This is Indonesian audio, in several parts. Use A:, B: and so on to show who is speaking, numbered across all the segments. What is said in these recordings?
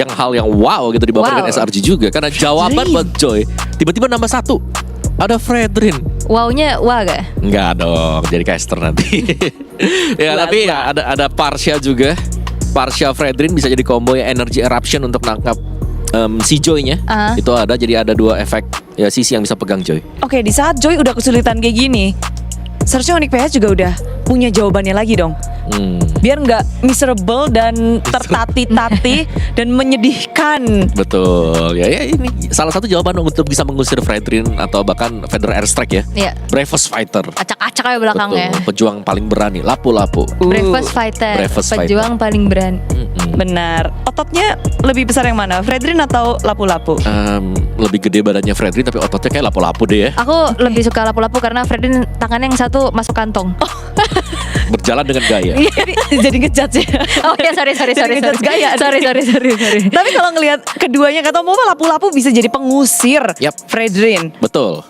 A: yang hal yang wow gitu di bawah dengan SRG juga. Karena jawaban buat Joy tiba-tiba nambah satu. Ada Fredrin.
B: Wow-nya wah gak?
A: Enggak dong, jadi caster nanti. Ya tapi ya ada Parsha juga. Parsha Fredrin bisa jadi combo ya, Energy Eruption untuk nangkap si Joy-nya. Itu ada, jadi ada dua efek ya sisi yang bisa pegang Joy.
C: Oke, di saat Joy udah kesulitan kayak gini, seharusnya Onyx PH juga udah punya jawabannya lagi dong. Biar nggak miserable dan tertati-tati dan menyedihkan.
A: Betul. Ya ini salah satu jawaban untuk bisa mengusir Fredrin atau bahkan Federer Airstrike ya.
B: Iya.
A: Bravest Fighter.
B: Acak-acak aja belakangnya.
A: Betul. Pejuang paling berani, lapu-lapu.
B: Bravest Fighter.
A: Bravest
B: Pejuang paling berani.
C: Benar. Ototnya lebih besar yang mana? Fredrin atau lapu-lapu?
A: Lebih gede badannya Fredrin tapi ototnya kayak lapu-lapu deh ya.
B: Aku lebih suka lapu-lapu karena Fredrin tangannya yang satu masuk kantong.
A: Berjalan dengan gaya.
C: Jadi ngejudge ya.
B: Oh ya sorry.
C: ngejudge gaya.
B: Sorry.
C: Tapi kalau ngelihat keduanya kata mau lapu-lapu bisa jadi pengusir
A: Yap.
C: Fredrin.
A: Betul.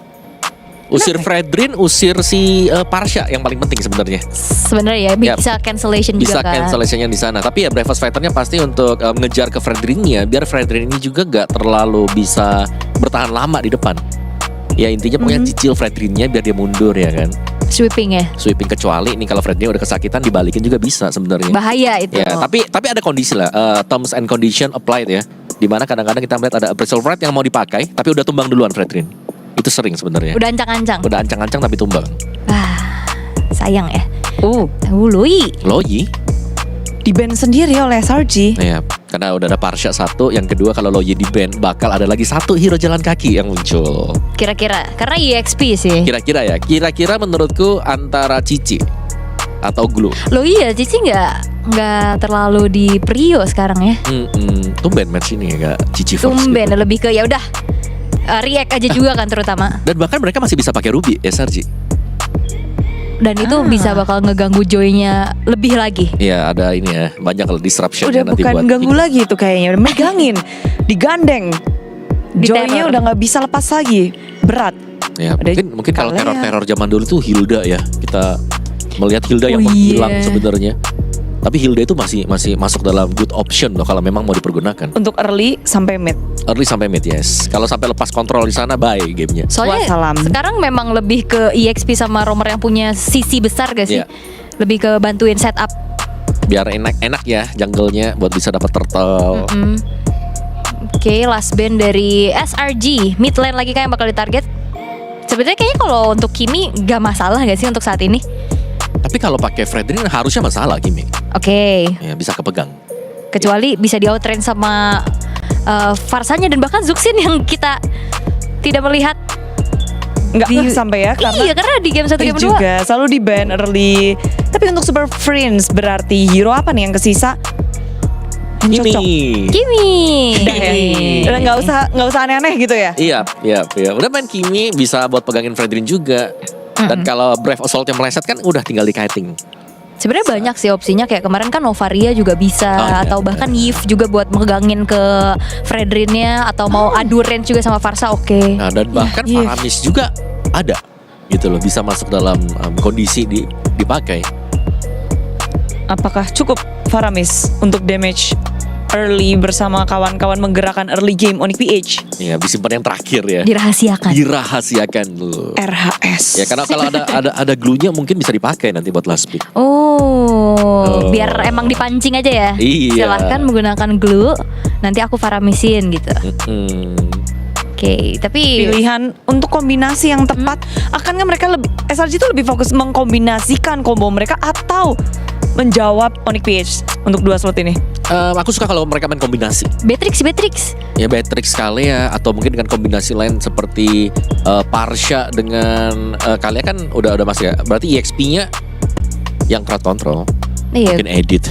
A: Usir Fredrin, usir si Parsha yang paling penting sebenarnya.
B: Sebenarnya ya bisa cancellation
A: Bisa
B: juga kan.
A: cancellationnya di sana. Tapi ya Bravest Fighternya pasti untuk ngejar ke Fredrinnya biar Fredrin ini juga gak terlalu bisa bertahan lama di depan. Ya intinya pokoknya cicil Fredrinnya biar dia mundur ya kan.
B: Sweeping ya.
A: Sweeping kecuali nih kalau Fredrinnya udah kesakitan dibalikin juga bisa sebenarnya.
B: Bahaya itu.
A: Ya, tapi ada kondisi lah, terms and condition applied ya. Dimana kadang-kadang kita melihat ada appraisal right yang mau dipakai, tapi udah tumbang duluan Fredrin. Itu sering sebenarnya.
B: Udah ancang-ancang.
A: Udah ancang-ancang tapi tumbang.
B: Sayang ya.
A: Loyi.
C: Di band sendiri oleh SRG.
A: Ya, karena udah ada Parsha satu, yang kedua kalau Loyi di band bakal ada lagi satu hero jalan kaki yang muncul.
B: Kira-kira karena EXP sih.
A: Kira-kira menurutku antara Cici atau Glue.
B: Lo iya Cici nggak terlalu di Prio sekarang ya.
A: Tumben match ini ya, gak Cici Force.
B: Tumben
A: gitu.
B: lebih ke ya udah react aja juga kan terutama.
A: Dan bahkan mereka masih bisa pakai Ruby SRG.
B: Dan itu bisa bakal ngeganggu Joy-nya lebih lagi.
A: Iya ada ini ya, banyak kalau disruption
C: Udah
A: nanti
C: bukan
A: buat
C: ganggu lagi itu kayaknya. Udah megangin, digandeng. Joy-nya
B: Diteror.
C: udah nggak bisa lepas lagi. Berat.
A: Ya,
C: Ada
A: mungkin kalau
C: kalian.
A: teror zaman dulu tuh Hilda ya. Kita melihat Hilda yang menghilang sebenarnya. Tapi Hilda itu masih masuk dalam good option loh kalau memang mau dipergunakan.
C: Untuk early sampai mid.
A: Early sampai mid, yes. Kalau sampai lepas kontrol di sana bye gamenya.
B: Soalnya
C: Wassalam.
B: sekarang memang lebih ke EXP sama Romer yang punya sisi besar gak sih?
A: Iya.
B: Lebih ke bantuin setup.
A: Biar enak ya jungle-nya buat bisa dapat turtle.
B: Oke, last band dari SRG. Mid lane lagi kayak yang bakal ditarget. Sebenarnya kayaknya kalau untuk Kimi gak masalah gak sih untuk saat ini?
A: Tapi kalau pakai Fredrin harusnya masalah Kimi.
B: Oke.
A: Ya bisa kepegang.
B: Kecuali bisa di outrange sama Farsanya dan bahkan Zuxin yang kita tidak melihat.
C: Nggak sampai ya karena
B: Iya, karena di game 1 game 2
C: juga selalu di ban early. Tapi untuk Super Friends berarti hero apa nih yang kesisa? Yang cocok.
B: Kimi.
C: Udah ya. Udah nggak usah aneh-aneh gitu ya.
A: Iya. Udah main Kimi bisa buat pegangin Fredrin juga. Dan kalau Brave Assault-nya meleset kan udah tinggal di kiting.
B: Sebenarnya banyak sih opsinya, kayak kemarin kan Novaria juga bisa,
A: iya,
B: atau bahkan Yves juga buat megangin ke Fredrinnya, atau mau adu range juga sama Farsa oke.
A: Nah, dan bahkan
C: Iya.
A: Faramis juga ada gitu loh, bisa masuk dalam kondisi dipakai.
C: Apakah cukup Faramis untuk damage early bersama kawan-kawan menggerakkan early game Onyx PH?
A: Ya, disimpan yang terakhir ya.
B: Dirahasiakan.
A: Loh.
C: RHS.
A: Ya karena kalau ada glue-nya mungkin bisa dipakai nanti buat last pick.
B: Biar emang dipancing aja ya.
A: Iya.
B: Silahkan menggunakan glue, nanti aku faramisin gitu. Oke, tapi
C: Pilihan untuk kombinasi yang tepat, akankah mereka SRG itu lebih fokus mengkombinasikan combo mereka atau menjawab Onyx PH untuk 2 slot ini?
A: Aku suka kalau mereka main kombinasi.
B: Beatrix.
A: Ya Beatrix kali ya, atau mungkin dengan kombinasi lain seperti Parsha dengan kalian kan udah masuk ya. Berarti EXP-nya yang crowd control.
B: Iya.
A: Mungkin edit.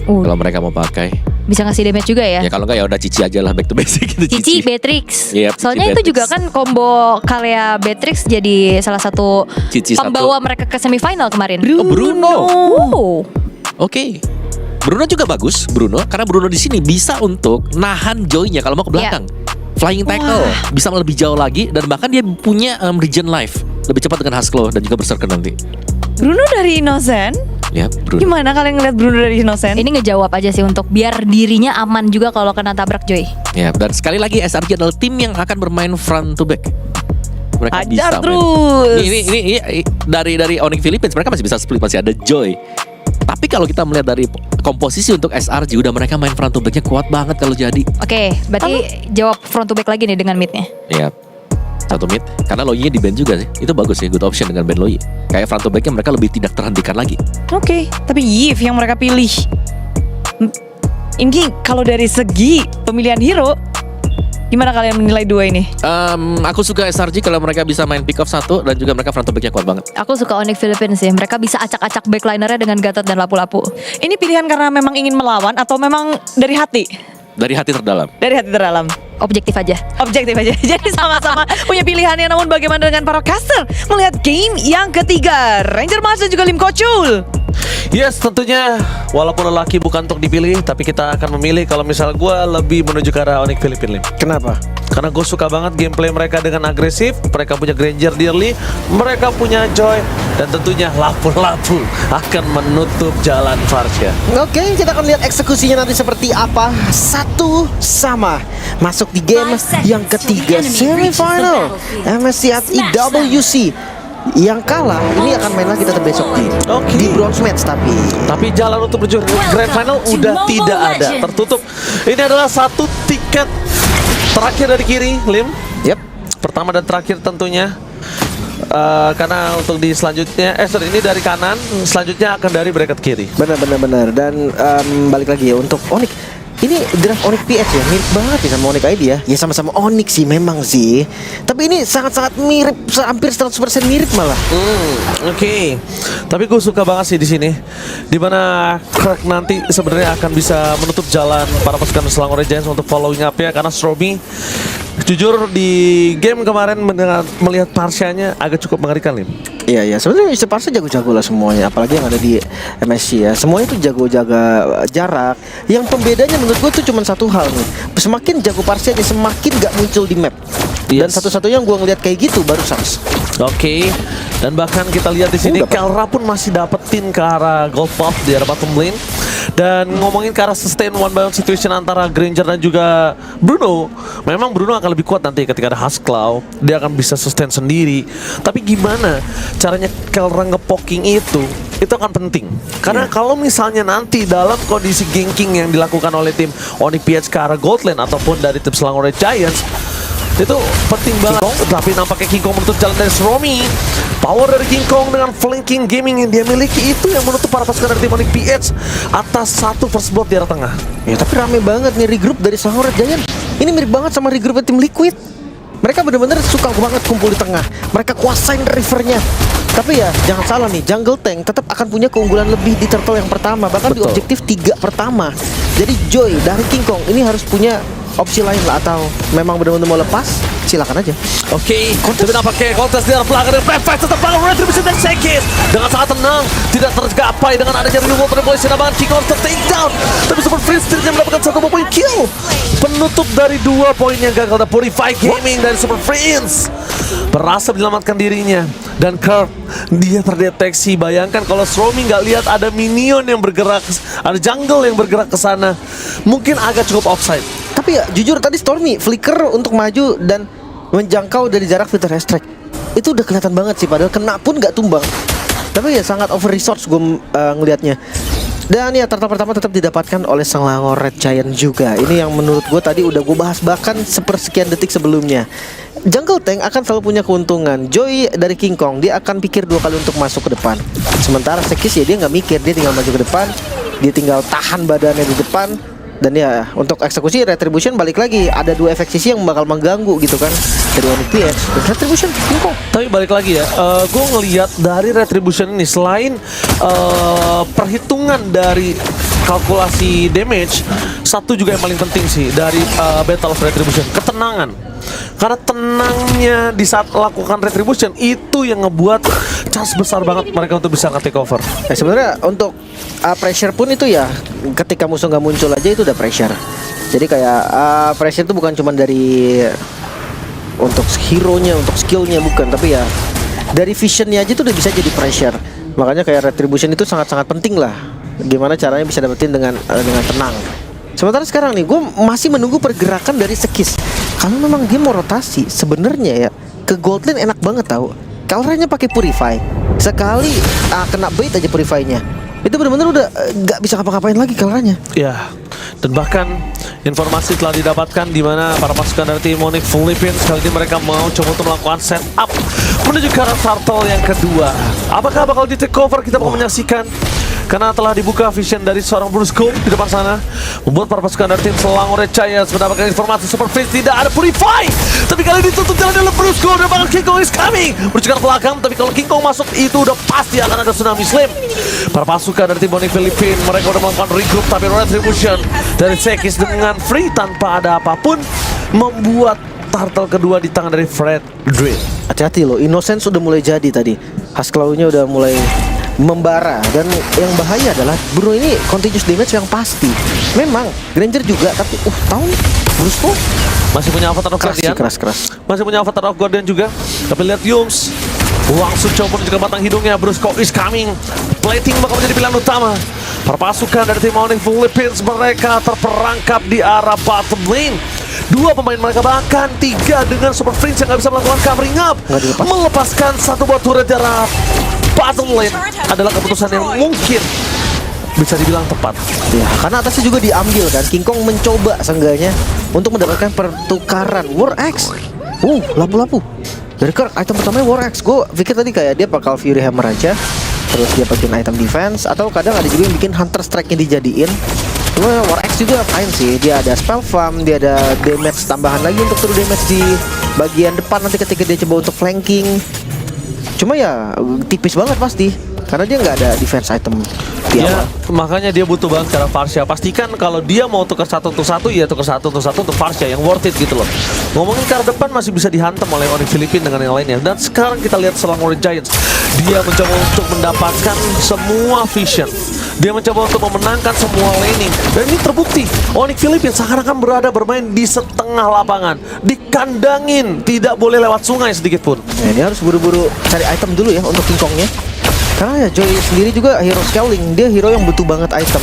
A: Kalau mereka mau pakai.
B: Bisa ngasih damage juga ya.
A: Ya kalau enggak ya udah Cici aja lah, back to basic gitu.
B: Cici Beatrix.
A: Yep,
B: Soalnya
A: Cici
B: itu
A: Beatrix.
B: juga kan combo Kalia Beatrix jadi salah satu
A: Cici
B: pembawa
A: satu.
B: mereka ke semifinal kemarin.
A: Bruno. Oke.
B: Wow.
A: Bruno juga bagus, karena Bruno di sini bisa untuk nahan Joy-nya kalau mau ke belakang. Flying tackle, bisa lebih jauh lagi, dan bahkan dia punya regen life lebih cepat dengan Husklo dan juga Berserker nanti.
C: Bruno dari Innocent?
A: Ya, Bruno.
C: Gimana kalian ngeliat Bruno dari Innocent?
B: Ini ngejawab aja sih untuk biar dirinya aman juga kalau kena tabrak Joy.
A: Ya, dan sekali lagi SRG adalah tim yang akan bermain front to back. Mereka
C: Ajar
A: bisa
C: terus.
A: Ini dari Onyx Philippines mereka masih bisa split, masih ada Joy. Tapi kalau kita melihat dari komposisi untuk SRG, udah mereka main front to backnya kuat banget kalau jadi.
B: Oke, berarti jawab front to back lagi nih dengan midnya.
A: Ya, satu mid. Karena Loyi di band juga sih. Itu bagus sih, good option dengan band Loyi. Kayak front to backnya mereka lebih tidak terhentikan lagi.
C: Oke, tapi Yves yang mereka pilih. Ini kalau dari segi pemilihan hero, gimana kalian menilai dua ini?
A: Aku suka SRG kalau mereka bisa main pick off satu dan juga mereka front to backnya kuat banget.
B: Aku suka Onyx Philippines sih. Mereka bisa acak-acak backlinernya dengan Gatot dan Lapu-Lapu.
C: Ini pilihan karena memang ingin melawan atau memang dari hati?
A: Dari hati terdalam.
C: Dari hati terdalam.
B: Objektif aja.
C: Objektif aja. Jadi sama-sama punya pilihannya. Namun bagaimana dengan para caster melihat game yang ketiga, Ranger Mas dan juga Lim Kocul?
D: Yes, tentunya walaupun lelaki bukan untuk dipilih, tapi kita akan memilih kalau misal gue lebih menuju ke arah Onyx Philippines, Lim.
E: Kenapa?
D: Karena gue suka banget gameplay mereka dengan agresif. Mereka punya Granger Dearly, mereka punya Joy, dan tentunya Lapu-Lapu akan menutup jalan Farsha.
E: Oke, kita akan lihat eksekusinya nanti seperti apa. Satu sama masuk di game yang ketiga semifinal MSC at EWC. Yang kalah ini akan main lagi tetap besok di bronze match
D: Tapi jalan untuk menuju grand final udah tidak ada, tertutup. Ini adalah satu tiket terakhir dari kiri, Lim.
E: Yep.
D: Pertama dan terakhir tentunya. Karena untuk di selanjutnya, ini dari kanan, selanjutnya akan dari bracket kiri.
E: Benar. Dan balik lagi ya untuk Onyx. Ini draft Onyx PX ya, mirip banget ya sama Onyx ID ya. Ya sama-sama Onyx sih memang sih. Tapi ini sangat-sangat mirip, hampir 100% mirip malah.
D: Oke. Tapi gue suka banget sih di sini, dimana Kirk nanti sebenarnya akan bisa menutup jalan para pasukan Selangor Giants untuk following up ya. Karena Stromy jujur di game kemarin melihat Parsianya agak cukup mengerikan, Lim.
E: Iya, sebenarnya Mr. Parsa jago-jago lah semuanya, apalagi yang ada di MSC ya. Semuanya itu jago jaga jarak. Yang pembedanya menurut gue tuh cuma satu hal nih. Semakin jago Parsianya semakin gak muncul di map. Dan satu-satunya yang gue ngeliat kayak gitu baru Sans.
D: Oke. Dan bahkan kita lihat di sini Kelra pun masih dapetin ke arah gold buff di arah bottom lane. Dan ngomongin ke arah sustain one by one situation antara Granger dan juga Bruno, memang Bruno akan lebih kuat nanti ketika ada Husklau. Dia akan bisa sustain sendiri. Tapi gimana caranya Kelra ngepoking itu akan penting. Karena kalau misalnya nanti dalam kondisi ganking yang dilakukan oleh tim Onyx PH ke arah gold lane ataupun dari tim Selangor Giants, itu penting banget. Tapi nampaknya King Kong menutup jalan dari Stromy. Power dari King Kong dengan flanking gaming yang dia miliki itu yang menutup para pasukan dari tim Onyx PH atas satu first blood di arah tengah.
E: Ya tapi rame banget nih regroup dari Selangor Giants. Ini mirip banget sama regroup tim Liquid. Mereka benar-benar suka banget kumpul di tengah. Mereka kuasain rivernya. Tapi ya jangan salah nih, Jungle Tank tetap akan punya keunggulan lebih di turtle yang pertama, bahkan di objektif 3 pertama. Jadi Joy dari King Kong ini harus punya opsi lain lah, atau memang benar-benar mau lepas, silakan aja.
D: Oke, tapi nampaknya kontes di arah pelanggan dan Black tetap bangun retribution dan Sekis dengan sangat tenang, tidak tergapai dengan adanya reward dari polisi nabangan King Kong take down. Tapi Super Freeze tidak mendapatkan 1 poin kill. Penutup dari 2 poin yang gagal dari Purify Gaming dari Super Freeze berhasil menyelamatkan dirinya. Dan Kirk, dia terdeteksi. Bayangkan kalau Stromy nggak lihat ada minion yang bergerak, ada jungle yang bergerak ke sana, mungkin agak cukup offside.
E: Tapi ya jujur tadi Stormy flicker untuk maju dan menjangkau dari jarak filter strike. Itu udah kelihatan banget sih, padahal kena pun nggak tumbang. Tapi ya sangat over resource gue ngelihatnya. Dan ya turtle pertama tetap didapatkan oleh Selangor Red Giant juga. Ini yang menurut gue tadi udah gue bahas bahkan sepersekian detik sebelumnya. Jungle Tank akan selalu punya keuntungan. Joy dari King Kong dia akan pikir 2 kali untuk masuk ke depan. Sementara Sekis ya dia nggak mikir, dia tinggal maju ke depan, dia tinggal tahan badannya di depan. Dan ya untuk eksekusi Retribution balik lagi ada 2 efek sisi yang bakal mengganggu gitu kan dari Onyx PX. Retribution King Kong.
D: Tapi balik lagi ya, gue ngelihat dari Retribution ini selain perhitungan dari kalkulasi damage, satu juga yang paling penting sih dari Battle of Retribution, ketenangan. Karena tenangnya di saat melakukan Retribution itu yang ngebuat chance besar banget mereka untuk bisa nge-take over.
E: Sebenarnya untuk pressure pun itu ya ketika musuh nggak muncul aja itu udah pressure. Jadi kayak pressure itu bukan cuma dari untuk hero-nya, untuk skill-nya bukan, tapi ya dari visionnya aja tuh udah bisa jadi pressure. Makanya kayak retribution itu sangat-sangat penting lah. Gimana caranya bisa dapetin dengan tenang. Sementara sekarang nih gue masih menunggu pergerakan dari Sekis. Kalau memang dia mau rotasi sebenarnya ya ke gold lane enak banget tahu. Kalranya pakai Purify. Sekali kena bait aja Purify-nya. Itu benar-benar udah nggak bisa ngapa-ngapain lagi Kalranya.
D: Ya, dan bahkan informasi telah didapatkan di mana para pasukan dari tim Onyx Philippines kali ini mereka mau coba untuk melakukan setup menuju ke arah turtle yang kedua. Apakah bakal di take over? Kita mau menyaksikan. Karena telah dibuka vision dari seorang Brusco di depan sana, membuat para pasukan dari tim Selangor Giants mendapatkan informasi Super Freeze tidak ada Purify. Tapi kali ini ditutup jalan oleh Brusco dan bahkan King Kong is coming menuju ke belakang. Tapi kalau King Kong masuk itu udah pasti akan ada tsunami slam. Para pasukan dari tim Onyx Philippines mereka udah melakukan regroup, tapi retribution dari Sekis dengan free tanpa ada apapun membuat turtle kedua di tangan dari Fredrin.
E: Hati-hati loh, Innocence sudah mulai jadi tadi. Hasklaunya udah mulai membara. Dan yang bahaya adalah Bruno ini continuous damage yang pasti. Memang Granger juga, tapi tahu Brusco
D: Masih punya Avatar of Guardian.
E: keras.
D: Masih punya Avatar of Guardian juga. Tapi lihat Yums langsung coba menuju ke batang hidungnya. Brusco is coming. Plating bakal menjadi pilihan utama. Para pasukan dari tim Onyx Philippines mereka terperangkap di arah bottom lane. Dua pemain mereka bahkan tiga dengan Super Prince yang gak bisa melakukan covering up. Melepaskan satu buah turret di arah bottom lane adalah keputusan yang mungkin bisa dibilang tepat.
E: ya, karena atasnya juga diambil kan. King Kong mencoba seenggaknya untuk mendapatkan pertukaran War Axe. Lapu-lapu dari Kirk, item pertamanya War Axe. Gue pikir tadi kayak dia bakal Fury Hammer aja, terus dia pakai item defense, atau kadang ada juga yang bikin Hunter Strike-nya dijadiin. Cuma War Axe juga fine sih. Dia ada spell farm, dia ada damage tambahan lagi untuk true damage di bagian depan nanti ketika dia coba untuk flanking. Cuma ya tipis banget pasti, karena dia nggak ada defense item di awal.
D: Makanya dia butuh banget cara Varsha. Pastikan kalau dia mau tukar satu untuk satu, ya tukar satu untuk Varsha yang worth it gitu loh. Ngomongin ke arah depan masih bisa dihantam oleh Onyx Philippines dengan yang lainnya. Dan sekarang kita lihat Selangor Giants. Dia mencoba untuk mendapatkan semua vision. Dia mencoba untuk memenangkan semua laning. Dan ini terbukti Onyx Philippines seakan-akan bermain di setengah lapangan, dikandangin, tidak boleh lewat sungai sedikit pun.
E: Nah, dia harus buru-buru cari item dulu ya untuk King Kongnya. Karena ya Joy sendiri juga hero scaling. Dia hero yang butuh banget item.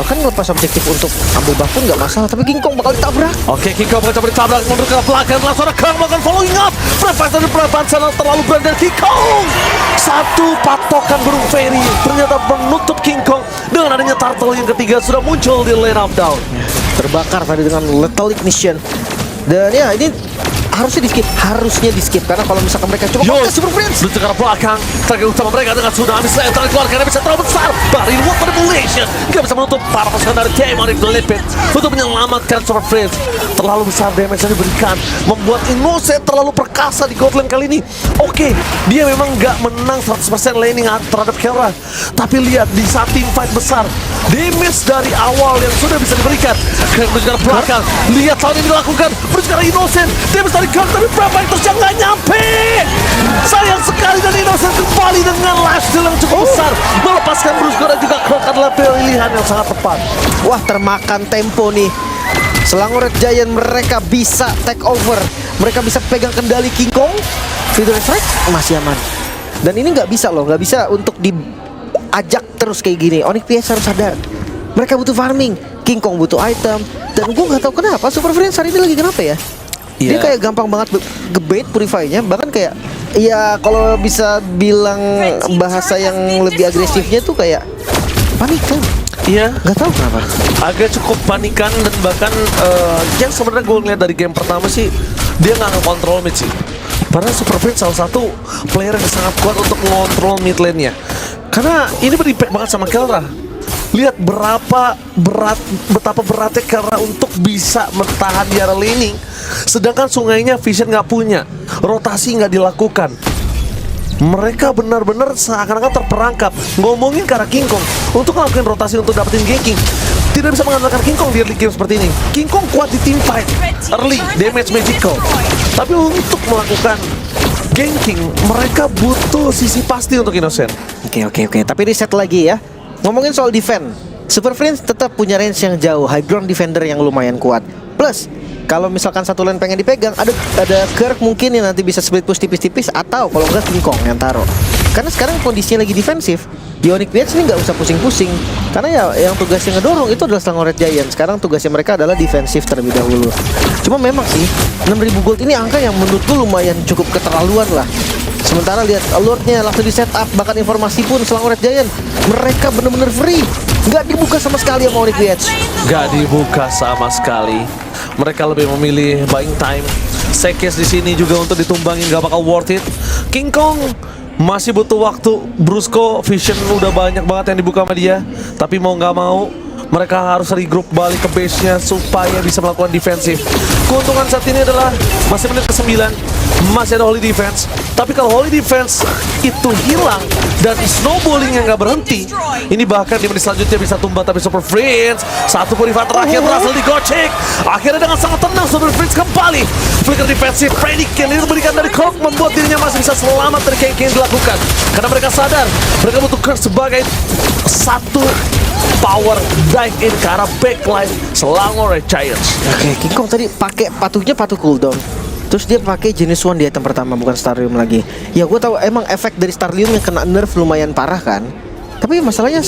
E: Bahkan ngelepas objektif untuk ambil buff pun gak masalah. Tapi King Kong bakal ditabrak.
D: Oke, King Kong bakal coba ditabrak mundur ke belakang. Langsung ada Kang melakukan following up. Prepas dari prepan sana terlalu berat dari King Kong. Satu patokan burung fairy ternyata menutup King Kong. Dengan adanya turtle yang ketiga sudah muncul di lane up down.
E: Terbakar tadi dengan lethal ignition. Dan ya ini harusnya di skip karena kalau misalkan mereka coba pakai Super Prince
D: menuju ke belakang, target utama mereka dengan tsunami slam terkeluarkan bisa terlalu besar. Bari water manipulation gak bisa menutup para pasukan dari tim Onyx Philippines untuk menyelamatkan Super Prince. Terlalu besar damage yang diberikan membuat Innocent terlalu perkasa di gold lane kali ini. Oke, dia memang gak menang 100% laning terhadap Kelra, tapi lihat di saat team fight besar, damage dari awal yang sudah bisa diberikan menuju ke belakang. Lihat tahun ini dilakukan menuju ke Innocent, damage dari Kirk tapi berapa yang terus nggak nyampe. Sayang sekali dan Innocent kembali dengan lifesteal yang cukup besar. Melepaskan Brusco dan juga Kirk adalah pilihan yang sangat tepat.
E: Wah, termakan tempo nih. Selangor Giant mereka bisa take over. Mereka bisa pegang kendali King Kong. Feather Strike masih aman. Dan ini nggak bisa loh, nggak bisa untuk diajak terus kayak gini. Onyx PS harus sadar, mereka butuh farming. King Kong butuh item. Dan gue nggak tahu kenapa Super Friends hari ini lagi kenapa ya. Dia kayak gampang banget ngebait Purify-nya. Bahkan kayak ya kalau bisa bilang bahasa yang lebih agresifnya tuh kayak panikan.
D: Iya,
E: Nggak tahu kenapa.
D: agak cukup panikan dan bahkan yang sebenarnya gue ngeliat dari game pertama sih dia nggak ngekontrol mid sih. Padahal Super Prince salah satu player yang sangat kuat untuk mengontrol mid lane-nya. Karena ini berimpact banget sama Kelra. Lihat betapa beratnya Kelra untuk bisa bertahan di area laning. Sedangkan sungainya Vision nggak punya, rotasi nggak dilakukan. Mereka benar-benar seakan-akan terperangkap. Ngomongin ke arah King Kong untuk melakukan rotasi untuk dapetin ganking, tidak bisa mengandalkan King Kong di early game seperti ini. King Kong kuat di team fight, early damage magical, tapi untuk melakukan ganking mereka butuh sisi pasti untuk Innocent.
E: Oke. Tapi reset lagi ya. Ngomongin soal defense, Super Friends tetap punya range yang jauh, high ground defender yang lumayan kuat. Plus Kalau misalkan satu lane pengen dipegang, ada Kirk mungkin yang nanti bisa split push tipis-tipis, atau kalau enggak King Kong yang taruh. Karena sekarang kondisinya lagi defensif, Onyx PH ini nggak usah pusing-pusing. Karena ya yang tugasnya ngedorong itu adalah Selangor Red Giant. Sekarang tugasnya mereka adalah defensif terlebih dahulu. Cuma memang sih 6.000 gold ini angka yang menurutku lumayan cukup keterlaluan lah. Sementara lihat alert-nya langsung di setup, bahkan informasi pun Selangor Red Giant mereka bener-bener free, nggak dibuka sama sekali sama Onyx PH.
D: Nggak dibuka sama sekali. Mereka lebih memilih buying time. Sekes di sini juga untuk ditumbangin nggak bakal worth it. King Kong masih butuh waktu. Brusco Vision udah banyak banget yang dibuka sama dia. Tapi mau nggak mau mereka harus regroup balik ke base-nya supaya bisa melakukan defensif. Keuntungan saat ini adalah masih menit ke-9, masih ada Holy Defense. Tapi kalau Holy Defense itu hilang dan snowballingnya nggak berhenti, ini bahkan di menit selanjutnya bisa tumbang. Tapi Super Prince, satu purifier terakhir berhasil digocek. Akhirnya dengan sangat tenang Super Prince kembali. Flicker defensif, Freddy Kill ini diberikan dari Korg, membuat dirinya masih bisa selamat dari kayak yang dilakukan. Karena mereka sadar mereka butuh Kirk sebagai satu power dive in ke arah backline Selangor Red Giants.
E: Oke, King Kong tadi pakai patuh cooldown. Terus dia pakai jenis one di item pertama, bukan Starlium lagi. Ya gue tahu emang efek dari Starlium yang kena nerf lumayan parah kan. Tapi masalahnya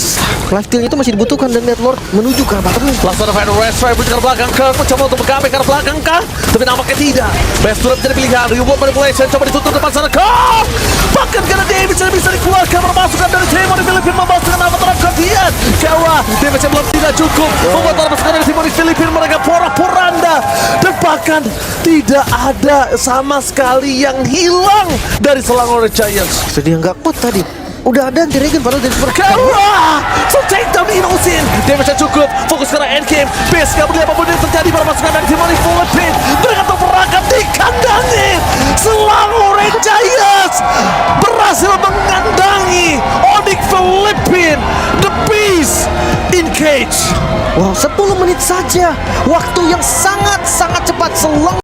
E: life steal itu masih dibutuhkan dan Netlord menuju ke arah bottom lane.
D: Langsung ada Final Rest Fire ke arah belakang. Kirk mencoba untuk bergamai ke arah belakang kah? Tapi nampaknya tidak. Best Durab jadi pilihan. Reward manipulation coba ditutup depan sana. Kirk! Bahkan karena damage yang bisa dikeluarkan bermasukan dari Timon di Filipina, membalas dengan apa terhadap kalian. Kara, damage yang belum tidak cukup membuat para pasukan dari Timon di Filipina mereka porak-poranda. Dan bahkan tidak ada sama sekali yang hilang dari Selangor Red Giants.
E: Itu dia nggak kuat tadi. Udah ada anti-regen padahal dari super
D: Kara! So take down Innocent. Damage cukup. Fokus ke arah endgame. Base gak berdua apapun yang terjadi pada pasukan dari Timon di Filipina. Mereka terperangkap di kandangnya. Selangor Red Giants berhasil mengandangi Onyx Filipina. The Beast in cage.
E: Wow, 10 menit saja. Waktu yang sangat-sangat cepat. Selangor